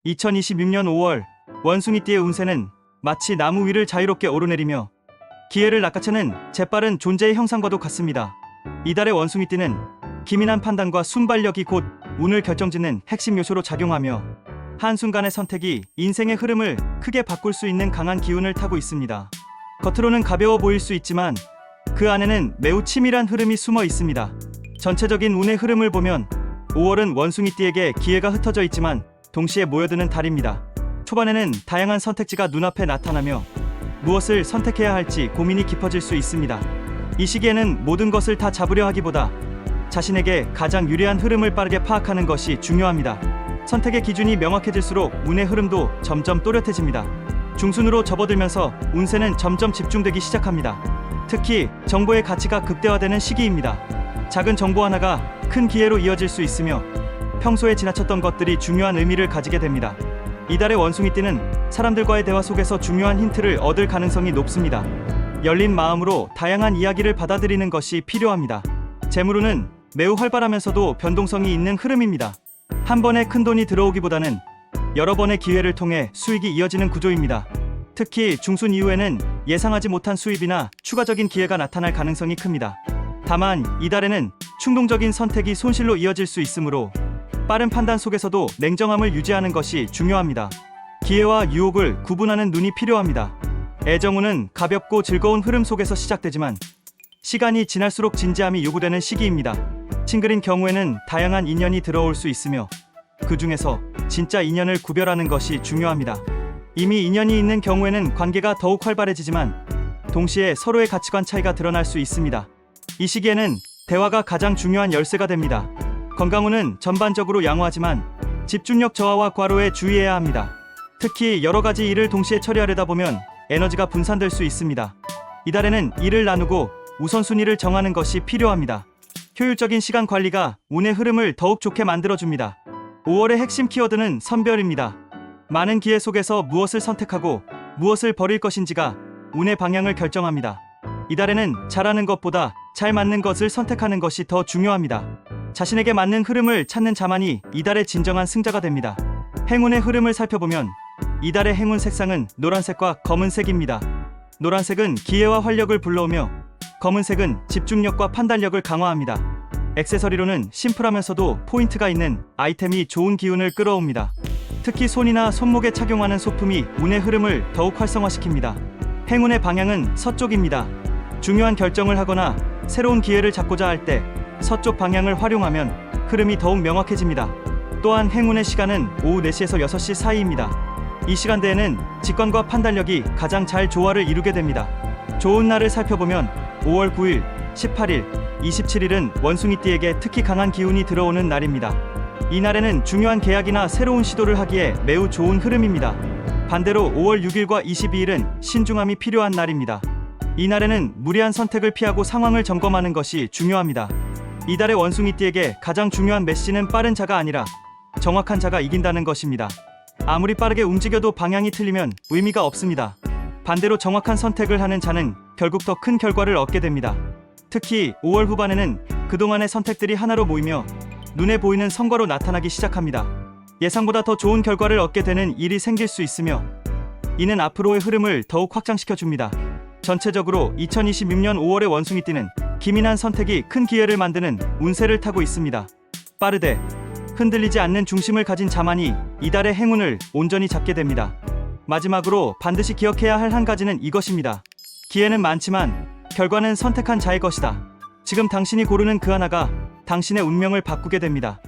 2026년 5월 원숭이띠의 운세는 마치 나무 위를 자유롭게 오르내리며 기회를 낚아채는 재빠른 존재의 형상과도 같습니다. 이달의 원숭이띠는 기민한 판단과 순발력이 곧 운을 결정짓는 핵심 요소로 작용하며 한순간의 선택이 인생의 흐름을 크게 바꿀 수 있는 강한 기운을 타고 있습니다. 겉으로는 가벼워 보일 수 있지만 그 안에는 매우 치밀한 흐름이 숨어 있습니다. 전체적인 운의 흐름을 보면 5월은 원숭이띠에게 기회가 흩어져 있지만 동시에 모여드는 달입니다. 초반에는 다양한 선택지가 눈앞에 나타나며 무엇을 선택해야 할지 고민이 깊어질 수 있습니다. 이 시기에는 모든 것을 다 잡으려 하기보다 자신에게 가장 유리한 흐름을 빠르게 파악하는 것이 중요합니다. 선택의 기준이 명확해질수록 운의 흐름도 점점 또렷해집니다. 중순으로 접어들면서 운세는 점점 집중되기 시작합니다. 특히 정보의 가치가 극대화되는 시기입니다. 작은 정보 하나가 큰 기회로 이어질 수 있으며 평소에 지나쳤던 것들이 중요한 의미를 가지게 됩니다. 이달의 원숭이띠는 사람들과의 대화 속에서 중요한 힌트를 얻을 가능성이 높습니다. 열린 마음으로 다양한 이야기를 받아들이는 것이 필요합니다. 재물운은 매우 활발하면서도 변동성이 있는 흐름입니다. 한 번에 큰 돈이 들어오기보다는 여러 번의 기회를 통해 수익이 이어지는 구조입니다. 특히 중순 이후에는 예상하지 못한 수입이나 추가적인 기회가 나타날 가능성이 큽니다. 다만 이달에는 충동적인 선택이 손실로 이어질 수 있으므로 빠른 판단 속에서도 냉정함을 유지하는 것이 중요합니다. 기회와 유혹을 구분하는 눈이 필요합니다. 애정운은 가볍고 즐거운 흐름 속에서 시작되지만 시간이 지날수록 진지함이 요구되는 시기입니다. 싱글인 경우에는 다양한 인연이 들어올 수 있으며 그 중에서 진짜 인연을 구별하는 것이 중요합니다. 이미 인연이 있는 경우에는 관계가 더욱 활발해지지만 동시에 서로의 가치관 차이가 드러날 수 있습니다. 이 시기에는 대화가 가장 중요한 열쇠가 됩니다. 건강운은 전반적으로 양호하지만 집중력 저하와 과로에 주의해야 합니다. 특히 여러 가지 일을 동시에 처리하려다 보면 에너지가 분산될 수 있습니다. 이달에는 일을 나누고 우선순위를 정하는 것이 필요합니다. 효율적인 시간 관리가 운의 흐름을 더욱 좋게 만들어줍니다. 5월의 핵심 키워드는 선별입니다. 많은 기회 속에서 무엇을 선택하고 무엇을 버릴 것인지가 운의 방향을 결정합니다. 이달에는 잘하는 것보다 잘 맞는 것을 선택하는 것이 더 중요합니다. 자신에게 맞는 흐름을 찾는 자만이 이달의 진정한 승자가 됩니다. 행운의 흐름을 살펴보면 이달의 행운 색상은 노란색과 검은색입니다. 노란색은 기회와 활력을 불러오며 검은색은 집중력과 판단력을 강화합니다. 액세서리로는 심플하면서도 포인트가 있는 아이템이 좋은 기운을 끌어옵니다. 특히 손이나 손목에 착용하는 소품이 운의 흐름을 더욱 활성화시킵니다. 행운의 방향은 서쪽입니다. 중요한 결정을 하거나 새로운 기회를 잡고자 할 때 서쪽 방향을 활용하면 흐름이 더욱 명확해집니다. 또한 행운의 시간은 오후 4시에서 6시 사이입니다. 이 시간대에는 직관과 판단력이 가장 잘 조화를 이루게 됩니다. 좋은 날을 살펴보면 5월 9일, 18일, 27일은 원숭이띠에게 특히 강한 기운이 들어오는 날입니다. 이 날에는 중요한 계약이나 새로운 시도를 하기에 매우 좋은 흐름입니다. 반대로 5월 6일과 22일은 신중함이 필요한 날입니다. 이 날에는 무리한 선택을 피하고 상황을 점검하는 것이 중요합니다. 이달의 원숭이띠에게 가장 중요한 메시지는 빠른 자가 아니라 정확한 자가 이긴다는 것입니다. 아무리 빠르게 움직여도 방향이 틀리면 의미가 없습니다. 반대로 정확한 선택을 하는 자는 결국 더 큰 결과를 얻게 됩니다. 특히 5월 후반에는 그동안의 선택들이 하나로 모이며 눈에 보이는 성과로 나타나기 시작합니다. 예상보다 더 좋은 결과를 얻게 되는 일이 생길 수 있으며 이는 앞으로의 흐름을 더욱 확장시켜줍니다. 전체적으로 2026년 5월의 원숭이띠는 기민한 선택이 큰 기회를 만드는 운세를 타고 있습니다. 빠르되 흔들리지 않는 중심을 가진 자만이 이달의 행운을 온전히 잡게 됩니다. 마지막으로 반드시 기억해야 할 한 가지는 이것입니다. 기회는 많지만 결과는 선택한 자의 것이다. 지금 당신이 고르는 그 하나가 당신의 운명을 바꾸게 됩니다.